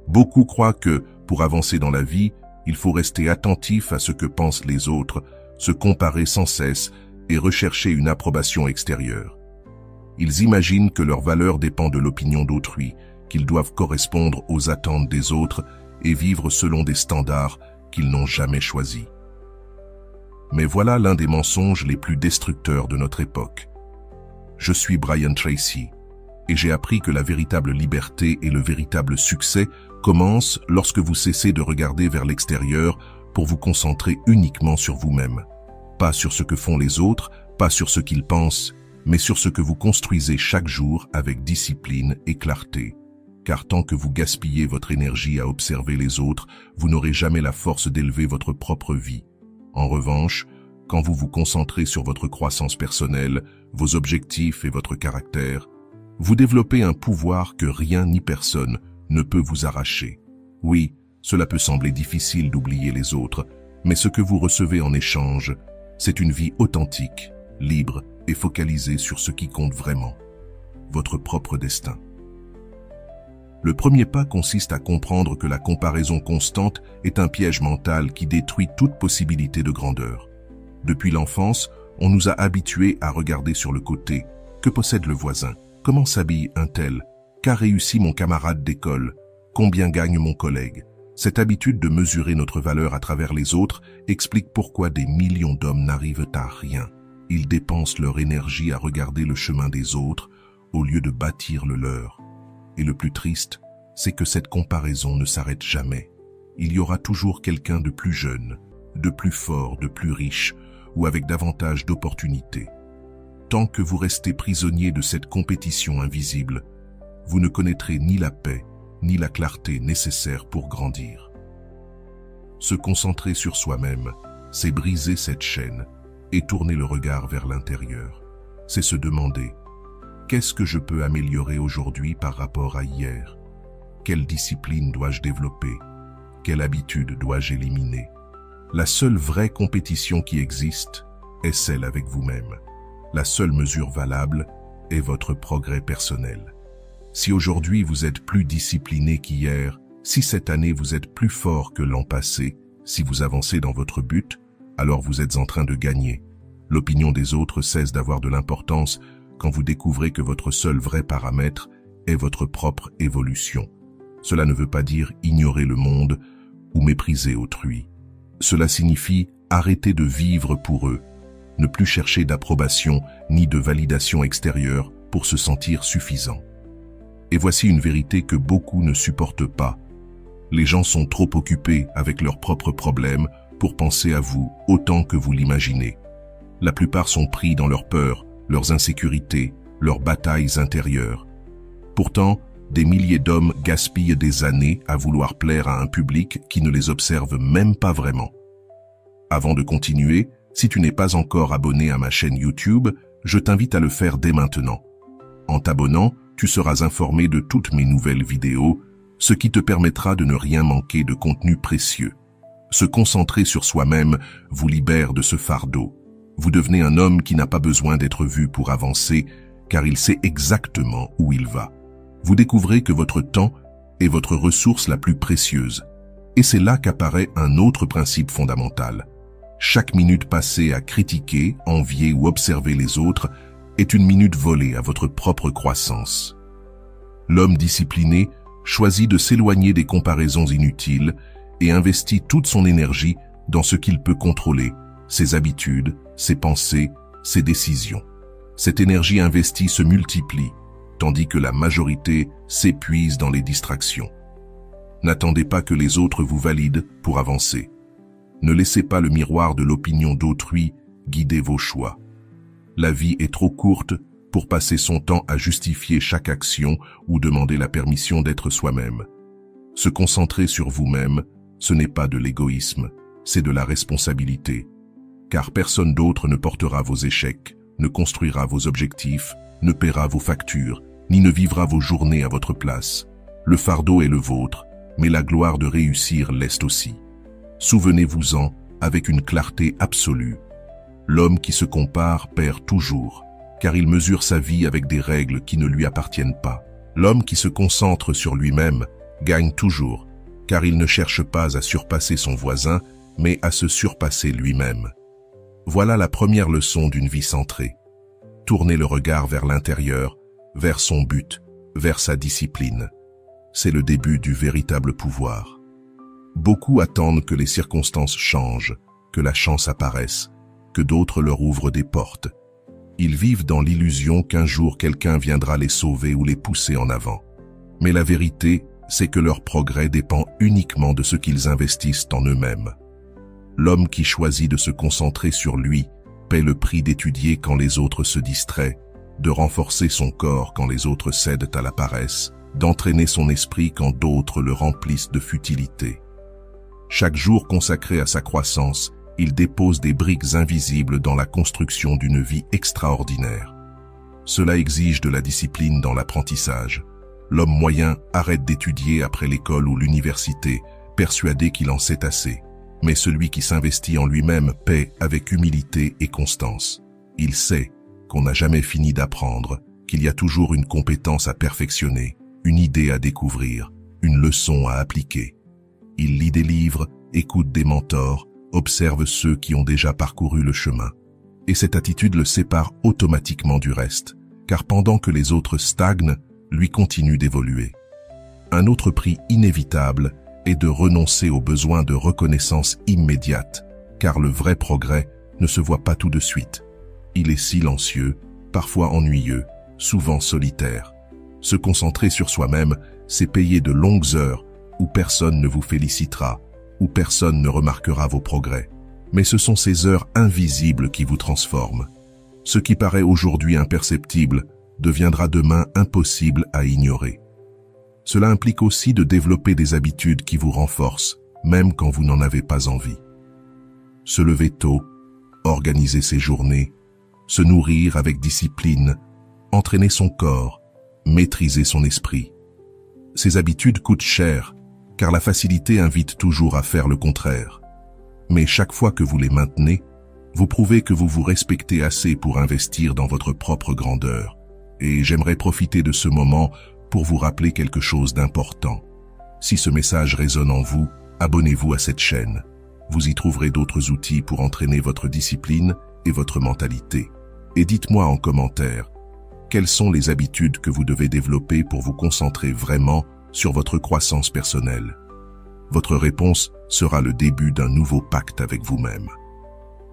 Beaucoup croient que, pour avancer dans la vie, il faut rester attentif à ce que pensent les autres, se comparer sans cesse et rechercher une approbation extérieure. Ils imaginent que leur valeur dépend de l'opinion d'autrui, qu'ils doivent correspondre aux attentes des autres et vivre selon des standards qu'ils n'ont jamais choisis. Mais voilà l'un des mensonges les plus destructeurs de notre époque. Je suis Brian Tracy, et j'ai appris que la véritable liberté et le véritable succès commencent lorsque vous cessez de regarder vers l'extérieur pour vous concentrer uniquement sur vous-même. Pas sur ce que font les autres, pas sur ce qu'ils pensent, mais sur ce que vous construisez chaque jour avec discipline et clarté. Car tant que vous gaspillez votre énergie à observer les autres, vous n'aurez jamais la force d'élever votre propre vie. En revanche, quand vous vous concentrez sur votre croissance personnelle, vos objectifs et votre caractère, vous développez un pouvoir que rien ni personne ne peut vous arracher. Oui, cela peut sembler difficile d'oublier les autres, mais ce que vous recevez en échange, c'est une vie authentique, libre et focalisée sur ce qui compte vraiment, votre propre destin. Le premier pas consiste à comprendre que la comparaison constante est un piège mental qui détruit toute possibilité de grandeur. Depuis l'enfance, on nous a habitués à regarder sur le côté. Que possède le voisin? Comment s'habille un tel? Qu'a réussi mon camarade d'école? Combien gagne mon collègue? Cette habitude de mesurer notre valeur à travers les autres explique pourquoi des millions d'hommes n'arrivent à rien. Ils dépensent leur énergie à regarder le chemin des autres au lieu de bâtir le leur. Et le plus triste, c'est que cette comparaison ne s'arrête jamais. Il y aura toujours quelqu'un de plus jeune, de plus fort, de plus riche ou avec davantage d'opportunités. Tant que vous restez prisonnier de cette compétition invisible, vous ne connaîtrez ni la paix, ni la clarté nécessaire pour grandir. Se concentrer sur soi-même, c'est briser cette chaîne et tourner le regard vers l'intérieur. C'est se demander: qu'est-ce que je peux améliorer aujourd'hui par rapport à hier? Quelle discipline dois-je développer? Quelle habitude dois-je éliminer? La seule vraie compétition qui existe est celle avec vous-même. La seule mesure valable est votre progrès personnel. Si aujourd'hui vous êtes plus discipliné qu'hier, si cette année vous êtes plus fort que l'an passé, si vous avancez dans votre but, alors vous êtes en train de gagner. L'opinion des autres cesse d'avoir de l'importance quand vous découvrez que votre seul vrai paramètre est votre propre évolution. Cela ne veut pas dire ignorer le monde ou mépriser autrui. Cela signifie arrêter de vivre pour eux, ne plus chercher d'approbation ni de validation extérieure pour se sentir suffisant. Et voici une vérité que beaucoup ne supportent pas. Les gens sont trop occupés avec leurs propres problèmes pour penser à vous autant que vous l'imaginez. La plupart sont pris dans leurs peurs, leurs insécurités, leurs batailles intérieures. Pourtant, des milliers d'hommes gaspillent des années à vouloir plaire à un public qui ne les observe même pas vraiment. Avant de continuer, si tu n'es pas encore abonné à ma chaîne YouTube, je t'invite à le faire dès maintenant. En t'abonnant, tu seras informé de toutes mes nouvelles vidéos, ce qui te permettra de ne rien manquer de contenu précieux. Se concentrer sur soi-même vous libère de ce fardeau. Vous devenez un homme qui n'a pas besoin d'être vu pour avancer, car il sait exactement où il va. Vous découvrez que votre temps est votre ressource la plus précieuse. Et c'est là qu'apparaît un autre principe fondamental. Chaque minute passée à critiquer, envier ou observer les autres est une minute volée à votre propre croissance. L'homme discipliné choisit de s'éloigner des comparaisons inutiles et investit toute son énergie dans ce qu'il peut contrôler, ses habitudes, ses pensées, ses décisions. Cette énergie investie se multiplie, tandis que la majorité s'épuise dans les distractions. N'attendez pas que les autres vous valident pour avancer. Ne laissez pas le miroir de l'opinion d'autrui guider vos choix. La vie est trop courte pour passer son temps à justifier chaque action ou demander la permission d'être soi-même. Se concentrer sur vous-même, ce n'est pas de l'égoïsme, c'est de la responsabilité. Car personne d'autre ne portera vos échecs, ne construira vos objectifs, ne paiera vos factures, ni ne vivra vos journées à votre place. Le fardeau est le vôtre, mais la gloire de réussir l'est aussi. Souvenez-vous-en avec une clarté absolue. L'homme qui se compare perd toujours, car il mesure sa vie avec des règles qui ne lui appartiennent pas. L'homme qui se concentre sur lui-même gagne toujours, car il ne cherche pas à surpasser son voisin, mais à se surpasser lui-même. Voilà la première leçon d'une vie centrée. Tournez le regard vers l'intérieur, vers son but, vers sa discipline. C'est le début du véritable pouvoir. Beaucoup attendent que les circonstances changent, que la chance apparaisse, que d'autres leur ouvrent des portes. Ils vivent dans l'illusion qu'un jour quelqu'un viendra les sauver ou les pousser en avant. Mais la vérité, c'est que leur progrès dépend uniquement de ce qu'ils investissent en eux-mêmes. L'homme qui choisit de se concentrer sur lui paie le prix d'étudier quand les autres se distraient, de renforcer son corps quand les autres cèdent à la paresse, d'entraîner son esprit quand d'autres le remplissent de futilité. Chaque jour consacré à sa croissance, il dépose des briques invisibles dans la construction d'une vie extraordinaire. Cela exige de la discipline dans l'apprentissage. L'homme moyen arrête d'étudier après l'école ou l'université, persuadé qu'il en sait assez. Mais celui qui s'investit en lui-même paie avec humilité et constance. Il sait qu'on n'a jamais fini d'apprendre, qu'il y a toujours une compétence à perfectionner, une idée à découvrir, une leçon à appliquer. Il lit des livres, écoute des mentors, observe ceux qui ont déjà parcouru le chemin. Et cette attitude le sépare automatiquement du reste, car pendant que les autres stagnent, lui continue d'évoluer. Un autre prix inévitable est de renoncer au besoin de reconnaissance immédiate, car le vrai progrès ne se voit pas tout de suite. Il est silencieux, parfois ennuyeux, souvent solitaire. Se concentrer sur soi-même, c'est payer de longues heures où personne ne vous félicitera, où personne ne remarquera vos progrès. Mais ce sont ces heures invisibles qui vous transforment. Ce qui paraît aujourd'hui imperceptible deviendra demain impossible à ignorer. Cela implique aussi de développer des habitudes qui vous renforcent, même quand vous n'en avez pas envie. Se lever tôt, organiser ses journées, se nourrir avec discipline, entraîner son corps, maîtriser son esprit. Ces habitudes coûtent cher, car la facilité invite toujours à faire le contraire. Mais chaque fois que vous les maintenez, vous prouvez que vous vous respectez assez pour investir dans votre propre grandeur. Et j'aimerais profiter de ce moment pour vous rappeler quelque chose d'important. Si ce message résonne en vous, abonnez-vous à cette chaîne. Vous y trouverez d'autres outils pour entraîner votre discipline et votre mentalité. Et dites-moi en commentaire, quelles sont les habitudes que vous devez développer pour vous concentrer vraiment sur votre croissance personnelle? Votre réponse sera le début d'un nouveau pacte avec vous-même.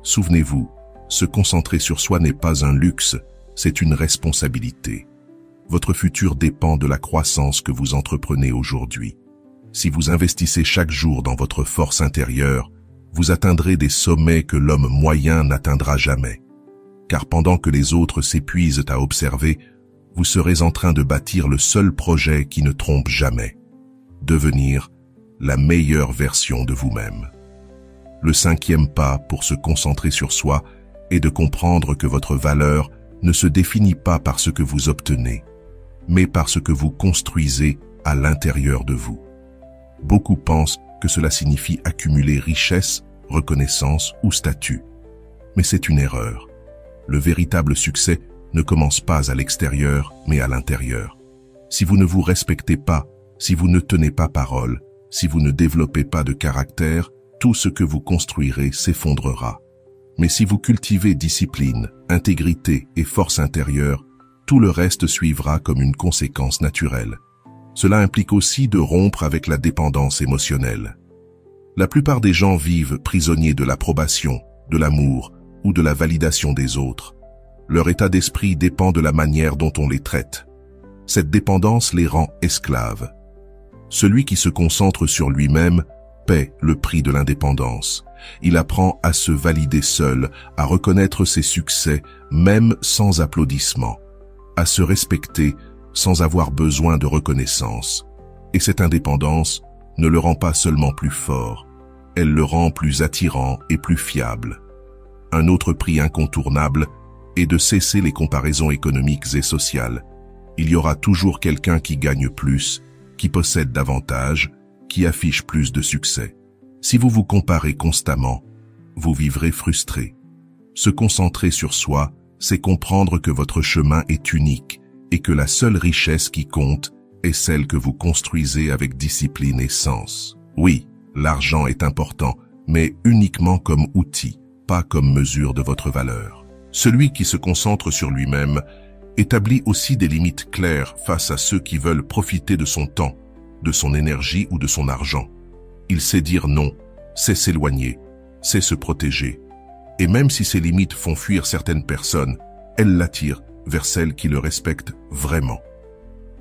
Souvenez-vous, se concentrer sur soi n'est pas un luxe, c'est une responsabilité. Votre futur dépend de la croissance que vous entreprenez aujourd'hui. Si vous investissez chaque jour dans votre force intérieure, vous atteindrez des sommets que l'homme moyen n'atteindra jamais. Car pendant que les autres s'épuisent à observer, vous serez en train de bâtir le seul projet qui ne trompe jamais. Devenir la meilleure version de vous-même. Le 5e pas pour se concentrer sur soi est de comprendre que votre valeur ne se définit pas par ce que vous obtenez, mais par ce que vous construisez à l'intérieur de vous. Beaucoup pensent que cela signifie accumuler richesse, reconnaissance ou statut. Mais c'est une erreur. Le véritable succès ne commence pas à l'extérieur, mais à l'intérieur. Si vous ne vous respectez pas, si vous ne tenez pas parole, si vous ne développez pas de caractère, tout ce que vous construirez s'effondrera. Mais si vous cultivez discipline, intégrité et force intérieure, tout le reste suivra comme une conséquence naturelle. Cela implique aussi de rompre avec la dépendance émotionnelle. La plupart des gens vivent prisonniers de l'approbation, de l'amour ou de la validation des autres. Leur état d'esprit dépend de la manière dont on les traite. Cette dépendance les rend esclaves. Celui qui se concentre sur lui-même paie le prix de l'indépendance. Il apprend à se valider seul, à reconnaître ses succès même sans applaudissements, à se respecter sans avoir besoin de reconnaissance. Et cette indépendance ne le rend pas seulement plus fort, elle le rend plus attirant et plus fiable. Un autre prix incontournable est de cesser les comparaisons économiques et sociales. Il y aura toujours quelqu'un qui gagne plus, qui possède davantage, qui affiche plus de succès. Si vous vous comparez constamment, vous vivrez frustré. Se concentrer sur soi, c'est comprendre que votre chemin est unique et que la seule richesse qui compte est celle que vous construisez avec discipline et sens. Oui, l'argent est important, mais uniquement comme outil, pas comme mesure de votre valeur. Celui qui se concentre sur lui-même établit aussi des limites claires face à ceux qui veulent profiter de son temps, de son énergie ou de son argent. Il sait dire non, sait s'éloigner, sait se protéger. Et même si ces limites font fuir certaines personnes, elles l'attirent vers celles qui le respectent vraiment.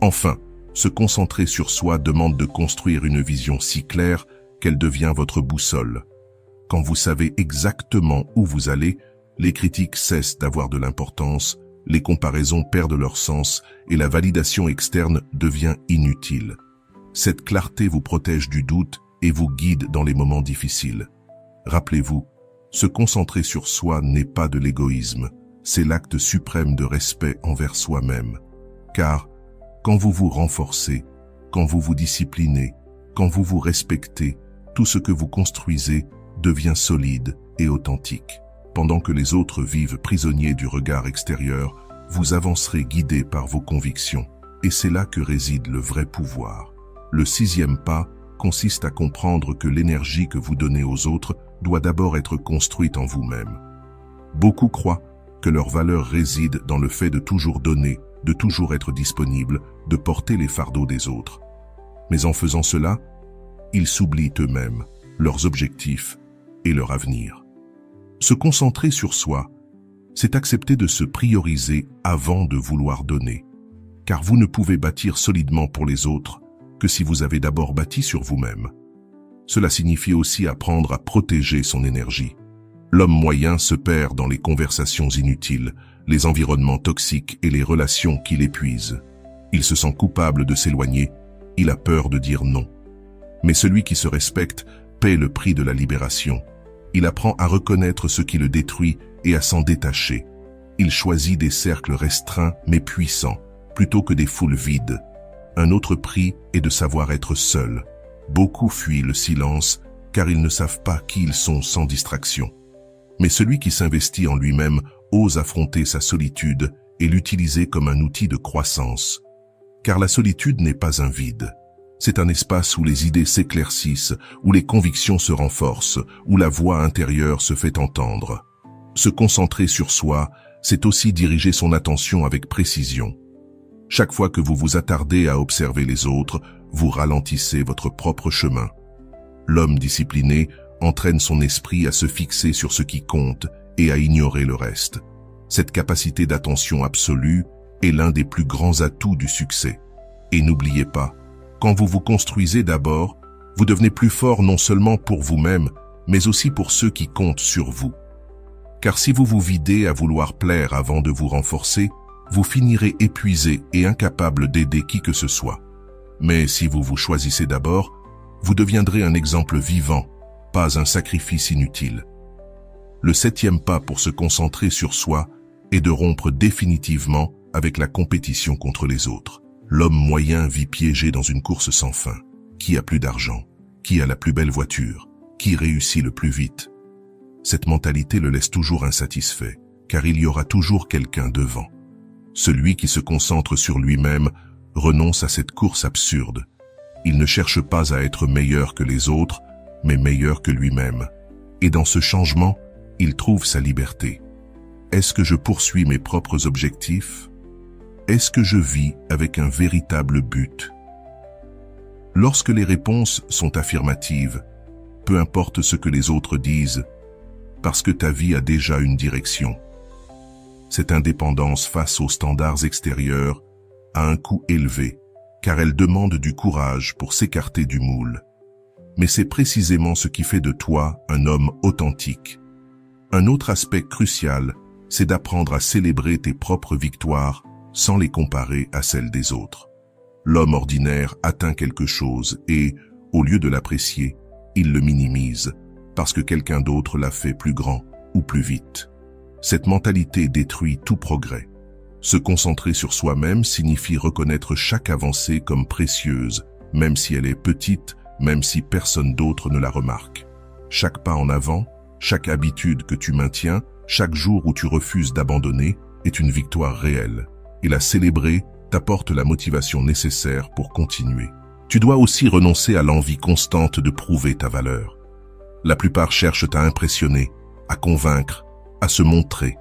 Enfin, se concentrer sur soi demande de construire une vision si claire qu'elle devient votre boussole. Quand vous savez exactement où vous allez, les critiques cessent d'avoir de l'importance, les comparaisons perdent leur sens et la validation externe devient inutile. Cette clarté vous protège du doute et vous guide dans les moments difficiles. Rappelez-vous, se concentrer sur soi n'est pas de l'égoïsme, c'est l'acte suprême de respect envers soi-même. Car, quand vous vous renforcez, quand vous vous disciplinez, quand vous vous respectez, tout ce que vous construisez devient solide et authentique. Pendant que les autres vivent prisonniers du regard extérieur, vous avancerez guidés par vos convictions. Et c'est là que réside le vrai pouvoir. Le 6e pas consiste à comprendre que l'énergie que vous donnez aux autres doit d'abord être construite en vous-même. Beaucoup croient que leur valeur réside dans le fait de toujours donner, de toujours être disponible, de porter les fardeaux des autres. Mais en faisant cela, ils s'oublient eux-mêmes, leurs objectifs et leur avenir. Se concentrer sur soi, c'est accepter de se prioriser avant de vouloir donner. Car vous ne pouvez bâtir solidement pour les autres que si vous avez d'abord bâti sur vous-même. Cela signifie aussi apprendre à protéger son énergie. L'homme moyen se perd dans les conversations inutiles, les environnements toxiques et les relations qui l'épuisent. Il se sent coupable de s'éloigner, il a peur de dire non. Mais celui qui se respecte paie le prix de la libération. Il apprend à reconnaître ce qui le détruit et à s'en détacher. Il choisit des cercles restreints mais puissants, plutôt que des foules vides. Un autre prix est de savoir être seul. Beaucoup fuient le silence car ils ne savent pas qui ils sont sans distraction. Mais celui qui s'investit en lui-même ose affronter sa solitude et l'utiliser comme un outil de croissance. Car la solitude n'est pas un vide. C'est un espace où les idées s'éclaircissent, où les convictions se renforcent, où la voix intérieure se fait entendre. Se concentrer sur soi, c'est aussi diriger son attention avec précision. Chaque fois que vous vous attardez à observer les autres, vous ralentissez votre propre chemin. L'homme discipliné entraîne son esprit à se fixer sur ce qui compte et à ignorer le reste. Cette capacité d'attention absolue est l'un des plus grands atouts du succès. Et n'oubliez pas, quand vous vous construisez d'abord, vous devenez plus fort non seulement pour vous-même, mais aussi pour ceux qui comptent sur vous. Car si vous vous videz à vouloir plaire avant de vous renforcer, vous finirez épuisé et incapable d'aider qui que ce soit. Mais si vous vous choisissez d'abord, vous deviendrez un exemple vivant, pas un sacrifice inutile. Le 7e pas pour se concentrer sur soi est de rompre définitivement avec la compétition contre les autres. L'homme moyen vit piégé dans une course sans fin. Qui a plus d'argent? Qui a la plus belle voiture? Qui réussit le plus vite? Cette mentalité le laisse toujours insatisfait, car il y aura toujours quelqu'un devant. Celui qui se concentre sur lui-même renonce à cette course absurde. Il ne cherche pas à être meilleur que les autres, mais meilleur que lui-même. Et dans ce changement, il trouve sa liberté. Est-ce que je poursuis mes propres objectifs? Est-ce que je vis avec un véritable but? Lorsque les réponses sont affirmatives, peu importe ce que les autres disent, parce que ta vie a déjà une direction. Cette indépendance face aux standards extérieurs a un coût élevé, car elle demande du courage pour s'écarter du moule. Mais c'est précisément ce qui fait de toi un homme authentique. Un autre aspect crucial, c'est d'apprendre à célébrer tes propres victoires sans les comparer à celles des autres. L'homme ordinaire atteint quelque chose et, au lieu de l'apprécier, il le minimise, parce que quelqu'un d'autre l'a fait plus grand ou plus vite. Cette mentalité détruit tout progrès. Se concentrer sur soi-même signifie reconnaître chaque avancée comme précieuse, même si elle est petite, même si personne d'autre ne la remarque. Chaque pas en avant, chaque habitude que tu maintiens, chaque jour où tu refuses d'abandonner, est une victoire réelle. Et la célébrer t'apporte la motivation nécessaire pour continuer. Tu dois aussi renoncer à l'envie constante de prouver ta valeur. La plupart cherchent à impressionner, à convaincre, à se montrer.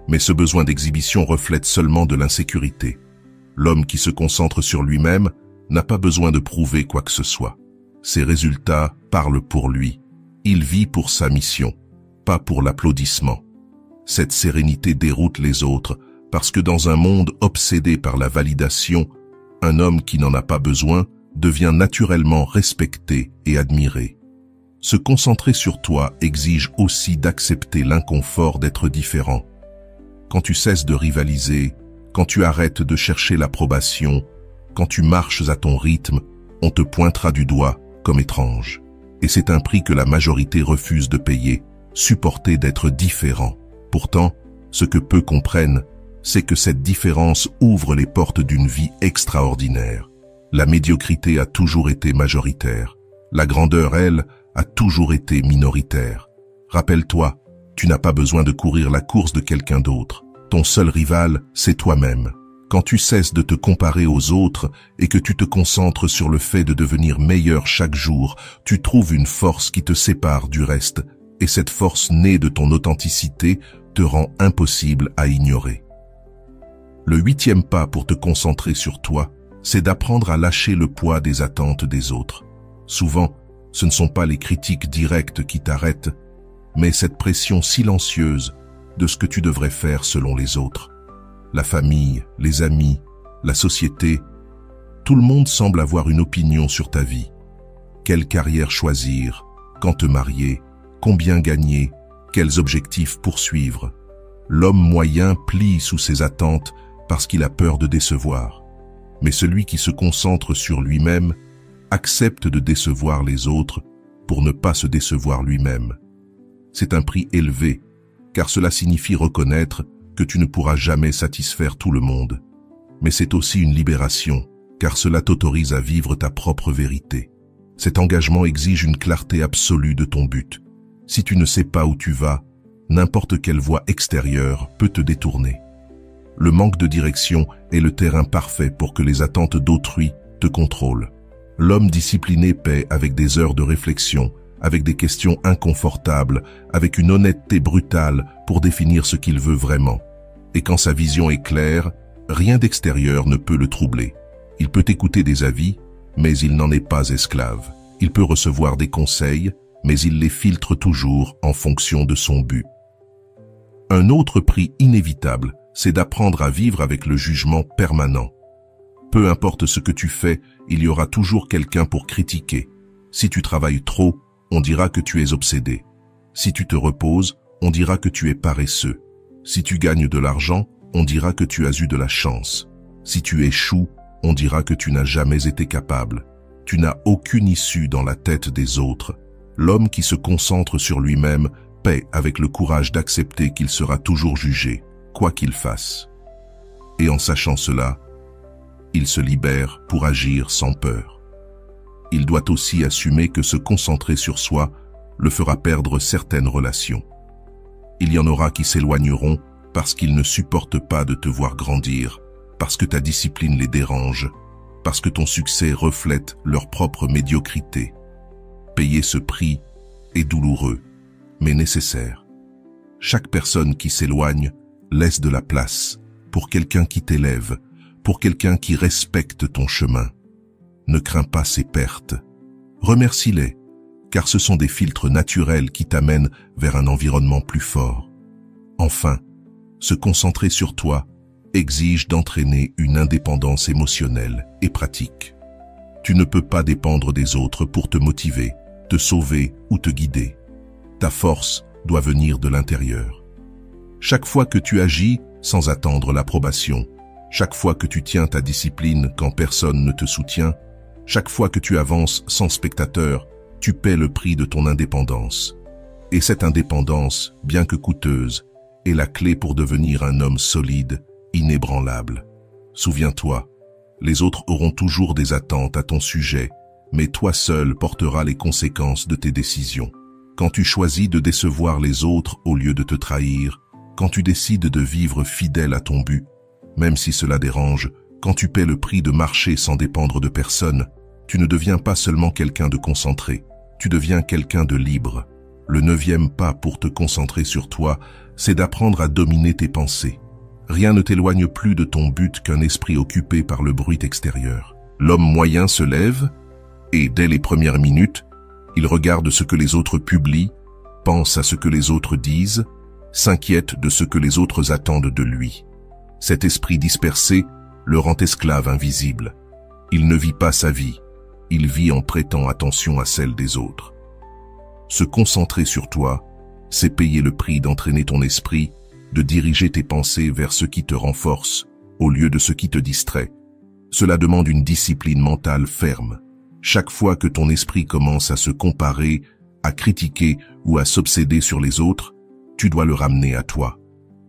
Mais ce besoin d'exhibition reflète seulement de l'insécurité. L'homme qui se concentre sur lui-même n'a pas besoin de prouver quoi que ce soit. Ses résultats parlent pour lui. Il vit pour sa mission, pas pour l'applaudissement. Cette sérénité déroute les autres parce que dans un monde obsédé par la validation, un homme qui n'en a pas besoin devient naturellement respecté et admiré. Se concentrer sur toi exige aussi d'accepter l'inconfort d'être différent. Quand tu cesses de rivaliser, quand tu arrêtes de chercher l'approbation, quand tu marches à ton rythme, on te pointera du doigt comme étrange. Et c'est un prix que la majorité refuse de payer, supporter d'être différent. Pourtant, ce que peu comprennent, c'est que cette différence ouvre les portes d'une vie extraordinaire. La médiocrité a toujours été majoritaire. La grandeur, elle, a toujours été minoritaire. Rappelle-toi, tu n'as pas besoin de courir la course de quelqu'un d'autre. Ton seul rival, c'est toi-même. Quand tu cesses de te comparer aux autres et que tu te concentres sur le fait de devenir meilleur chaque jour, tu trouves une force qui te sépare du reste, et cette force née de ton authenticité te rend impossible à ignorer. Le 8e pas pour te concentrer sur toi, c'est d'apprendre à lâcher le poids des attentes des autres. Souvent, ce ne sont pas les critiques directes qui t'arrêtent, mais cette pression silencieuse de ce que tu devrais faire selon les autres. La famille, les amis, la société, tout le monde semble avoir une opinion sur ta vie. Quelle carrière choisir, quand te marier, combien gagner, quels objectifs poursuivre. L'homme moyen plie sous ses attentes parce qu'il a peur de décevoir. Mais celui qui se concentre sur lui-même accepte de décevoir les autres pour ne pas se décevoir lui-même. C'est un prix élevé, car cela signifie reconnaître que tu ne pourras jamais satisfaire tout le monde. Mais c'est aussi une libération, car cela t'autorise à vivre ta propre vérité. Cet engagement exige une clarté absolue de ton but. Si tu ne sais pas où tu vas, n'importe quelle voie extérieure peut te détourner. Le manque de direction est le terrain parfait pour que les attentes d'autrui te contrôlent. L'homme discipliné paie avec des heures de réflexion, avec des questions inconfortables, avec une honnêteté brutale pour définir ce qu'il veut vraiment. Et quand sa vision est claire, rien d'extérieur ne peut le troubler. Il peut écouter des avis, mais il n'en est pas esclave. Il peut recevoir des conseils, mais il les filtre toujours en fonction de son but. Un autre prix inévitable, c'est d'apprendre à vivre avec le jugement permanent. Peu importe ce que tu fais, il y aura toujours quelqu'un pour critiquer. Si tu travailles trop, on dira que tu es obsédé. Si tu te reposes, on dira que tu es paresseux. Si tu gagnes de l'argent, on dira que tu as eu de la chance. Si tu échoues, on dira que tu n'as jamais été capable. Tu n'as aucune issue dans la tête des autres. L'homme qui se concentre sur lui-même paie avec le courage d'accepter qu'il sera toujours jugé, quoi qu'il fasse. Et en sachant cela, il se libère pour agir sans peur. Il doit aussi assumer que se concentrer sur soi le fera perdre certaines relations. Il y en aura qui s'éloigneront parce qu'ils ne supportent pas de te voir grandir, parce que ta discipline les dérange, parce que ton succès reflète leur propre médiocrité. Payer ce prix est douloureux, mais nécessaire. Chaque personne qui s'éloigne laisse de la place pour quelqu'un qui t'élève, pour quelqu'un qui respecte ton chemin. Ne crains pas ces pertes. Remercie-les, car ce sont des filtres naturels qui t'amènent vers un environnement plus fort. Enfin, se concentrer sur toi exige d'entraîner une indépendance émotionnelle et pratique. Tu ne peux pas dépendre des autres pour te motiver, te sauver ou te guider. Ta force doit venir de l'intérieur. Chaque fois que tu agis sans attendre l'approbation, chaque fois que tu tiens ta discipline quand personne ne te soutient, chaque fois que tu avances sans spectateur, tu paies le prix de ton indépendance. Et cette indépendance, bien que coûteuse, est la clé pour devenir un homme solide, inébranlable. Souviens-toi, les autres auront toujours des attentes à ton sujet, mais toi seul porteras les conséquences de tes décisions. Quand tu choisis de décevoir les autres au lieu de te trahir, quand tu décides de vivre fidèle à ton but, même si cela dérange, Quand tu paies le prix de marcher sans dépendre de personne, tu ne deviens pas seulement quelqu'un de concentré, tu deviens quelqu'un de libre. Le 9e pas pour te concentrer sur toi, c'est d'apprendre à dominer tes pensées. Rien ne t'éloigne plus de ton but qu'un esprit occupé par le bruit extérieur. L'homme moyen se lève et, dès les premières minutes, il regarde ce que les autres publient, pense à ce que les autres disent, s'inquiète de ce que les autres attendent de lui. Cet esprit dispersé le rend esclave invisible. Il ne vit pas sa vie, il vit en prêtant attention à celle des autres. Se concentrer sur toi, c'est payer le prix d'entraîner ton esprit, de diriger tes pensées vers ce qui te renforce, au lieu de ce qui te distrait. Cela demande une discipline mentale ferme. Chaque fois que ton esprit commence à se comparer, à critiquer ou à s'obséder sur les autres, tu dois le ramener à toi.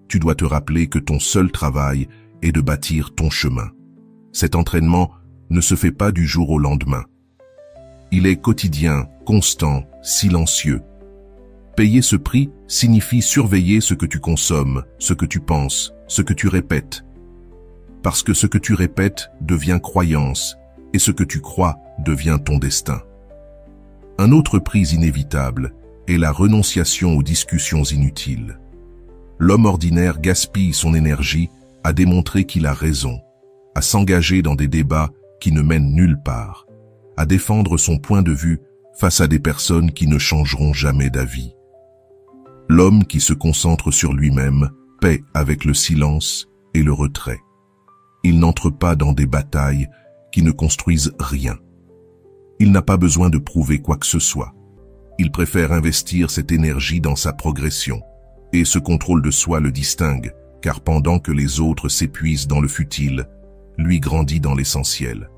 Tu dois te rappeler que ton seul travail est de bâtir ton chemin. Cet entraînement ne se fait pas du jour au lendemain. Il est quotidien, constant, silencieux. Payer ce prix signifie surveiller ce que tu consommes, ce que tu penses, ce que tu répètes. Parce que ce que tu répètes devient croyance, et ce que tu crois devient ton destin. Un autre prix inévitable est la renonciation aux discussions inutiles. L'homme ordinaire gaspille son énergie à démontrer qu'il a raison, à s'engager dans des débats qui ne mènent nulle part, à défendre son point de vue face à des personnes qui ne changeront jamais d'avis. L'homme qui se concentre sur lui-même paie avec le silence et le retrait. Il n'entre pas dans des batailles qui ne construisent rien. Il n'a pas besoin de prouver quoi que ce soit. Il préfère investir cette énergie dans sa progression. Et ce contrôle de soi le distingue, car pendant que les autres s'épuisent dans le futile, lui grandit dans l'essentiel.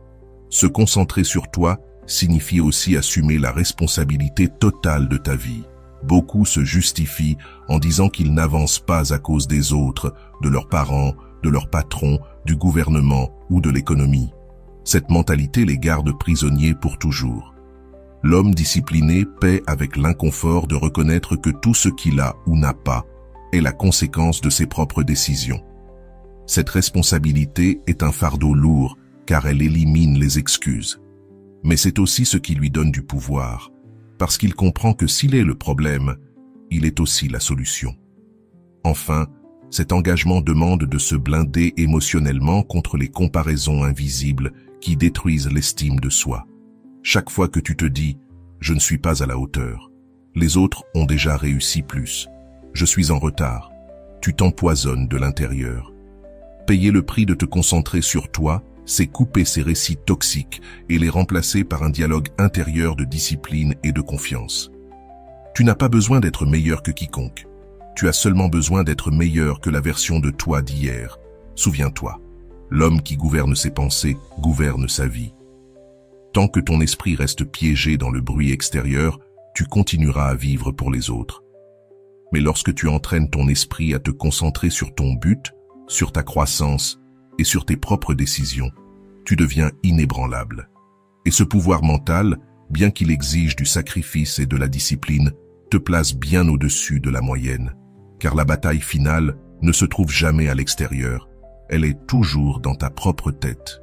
Se concentrer sur toi signifie aussi assumer la responsabilité totale de ta vie. Beaucoup se justifient en disant qu'ils n'avancent pas à cause des autres, de leurs parents, de leurs patrons, du gouvernement ou de l'économie. Cette mentalité les garde prisonniers pour toujours. L'homme discipliné paie avec l'inconfort de reconnaître que tout ce qu'il a ou n'a pas est la conséquence de ses propres décisions. Cette responsabilité est un fardeau lourd car elle élimine les excuses. Mais c'est aussi ce qui lui donne du pouvoir, parce qu'il comprend que s'il est le problème, il est aussi la solution. Enfin, cet engagement demande de se blinder émotionnellement contre les comparaisons invisibles qui détruisent l'estime de soi. Chaque fois que tu te dis « je ne suis pas à la hauteur », les autres ont déjà réussi plus, je suis en retard, tu t'empoisonnes de l'intérieur. Payer le prix de te concentrer sur toi, c'est couper ces récits toxiques et les remplacer par un dialogue intérieur de discipline et de confiance. Tu n'as pas besoin d'être meilleur que quiconque. Tu as seulement besoin d'être meilleur que la version de toi d'hier. Souviens-toi, l'homme qui gouverne ses pensées gouverne sa vie. Tant que ton esprit reste piégé dans le bruit extérieur, tu continueras à vivre pour les autres. Mais lorsque tu entraînes ton esprit à te concentrer sur ton but, sur ta croissance et sur tes propres décisions, tu deviens inébranlable. Et ce pouvoir mental, bien qu'il exige du sacrifice et de la discipline, te place bien au-dessus de la moyenne. Car la bataille finale ne se trouve jamais à l'extérieur, elle est toujours dans ta propre tête.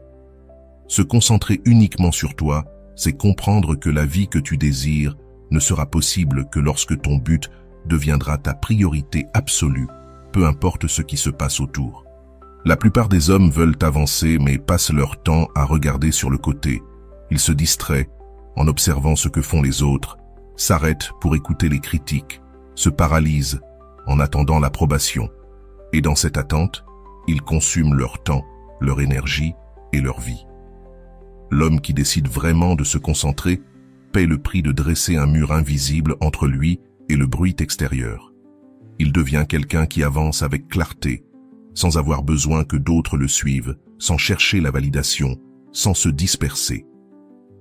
Se concentrer uniquement sur toi, c'est comprendre que la vie que tu désires ne sera possible que lorsque ton but deviendra ta priorité absolue, peu importe ce qui se passe autour. La plupart des hommes veulent avancer mais passent leur temps à regarder sur le côté. Ils se distraient en observant ce que font les autres, s'arrêtent pour écouter les critiques, se paralysent en attendant l'approbation. Et dans cette attente, ils consument leur temps, leur énergie et leur vie. L'homme qui décide vraiment de se concentrer paie le prix de dresser un mur invisible entre lui et le bruit extérieur. Il devient quelqu'un qui avance avec clarté, sans avoir besoin que d'autres le suivent, sans chercher la validation, sans se disperser.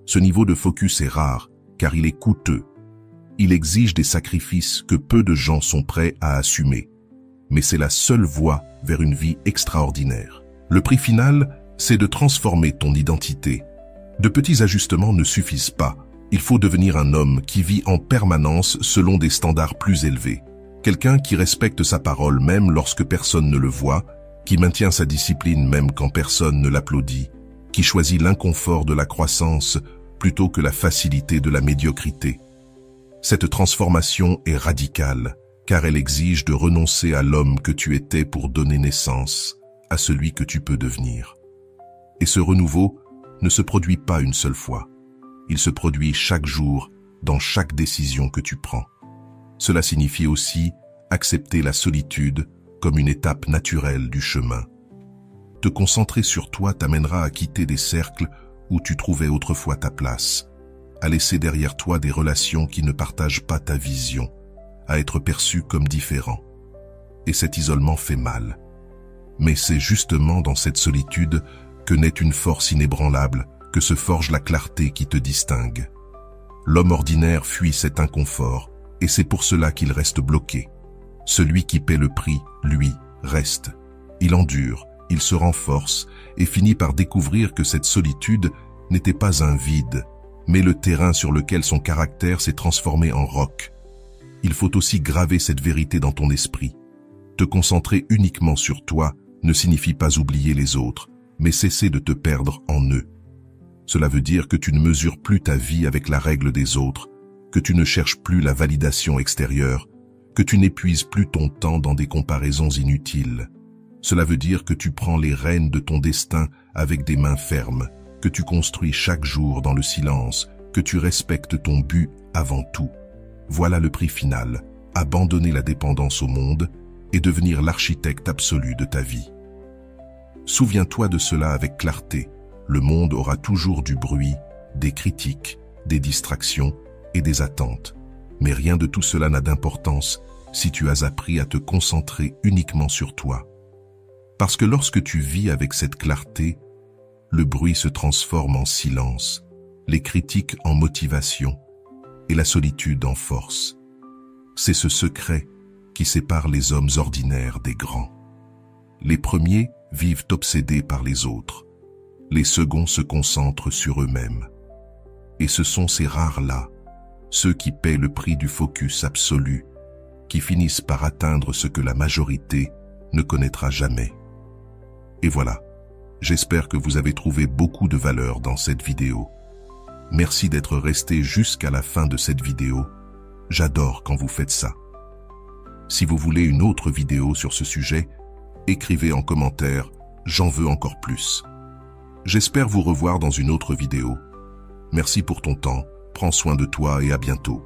Ce niveau de focus est rare, car il est coûteux. Il exige des sacrifices que peu de gens sont prêts à assumer. Mais c'est la seule voie vers une vie extraordinaire. Le prix final, c'est de transformer ton identité. De petits ajustements ne suffisent pas. Il faut devenir un homme qui vit en permanence selon des standards plus élevés. Quelqu'un qui respecte sa parole même lorsque personne ne le voit, qui maintient sa discipline même quand personne ne l'applaudit, qui choisit l'inconfort de la croissance plutôt que la facilité de la médiocrité. Cette transformation est radicale, car elle exige de renoncer à l'homme que tu étais pour donner naissance à celui que tu peux devenir. Et ce renouveau ne se produit pas une seule fois. Il se produit chaque jour, dans chaque décision que tu prends. Cela signifie aussi accepter la solitude comme une étape naturelle du chemin. Te concentrer sur toi t'amènera à quitter des cercles où tu trouvais autrefois ta place, à laisser derrière toi des relations qui ne partagent pas ta vision, à être perçu comme différent. Et cet isolement fait mal. Mais c'est justement dans cette solitude que naît une force inébranlable, que se forge la clarté qui te distingue. L'homme ordinaire fuit cet inconfort, et c'est pour cela qu'il reste bloqué. Celui qui paie le prix, lui, reste. Il endure, il se renforce, et finit par découvrir que cette solitude n'était pas un vide, mais le terrain sur lequel son caractère s'est transformé en roc. Il faut aussi graver cette vérité dans ton esprit. Te concentrer uniquement sur toi ne signifie pas oublier les autres, mais cesser de te perdre en eux. Cela veut dire que tu ne mesures plus ta vie avec la règle des autres, que tu ne cherches plus la validation extérieure, que tu n'épuises plus ton temps dans des comparaisons inutiles. Cela veut dire que tu prends les rênes de ton destin avec des mains fermes, que tu construis chaque jour dans le silence, que tu respectes ton but avant tout. Voilà le prix final, abandonner la dépendance au monde et devenir l'architecte absolu de ta vie. Souviens-toi de cela avec clarté. Le monde aura toujours du bruit, des critiques, des distractions et des attentes. Mais rien de tout cela n'a d'importance si tu as appris à te concentrer uniquement sur toi. Parce que lorsque tu vis avec cette clarté, le bruit se transforme en silence, les critiques en motivation et la solitude en force. C'est ce secret qui sépare les hommes ordinaires des grands. Les premiers vivent obsédés par les autres. Les seconds se concentrent sur eux-mêmes. Et ce sont ces rares-là, ceux qui paient le prix du focus absolu, qui finissent par atteindre ce que la majorité ne connaîtra jamais. Et voilà, j'espère que vous avez trouvé beaucoup de valeur dans cette vidéo. Merci d'être resté jusqu'à la fin de cette vidéo. J'adore quand vous faites ça. Si vous voulez une autre vidéo sur ce sujet, écrivez en commentaire « J'en veux encore plus ». J'espère vous revoir dans une autre vidéo. Merci pour ton temps, prends soin de toi et à bientôt.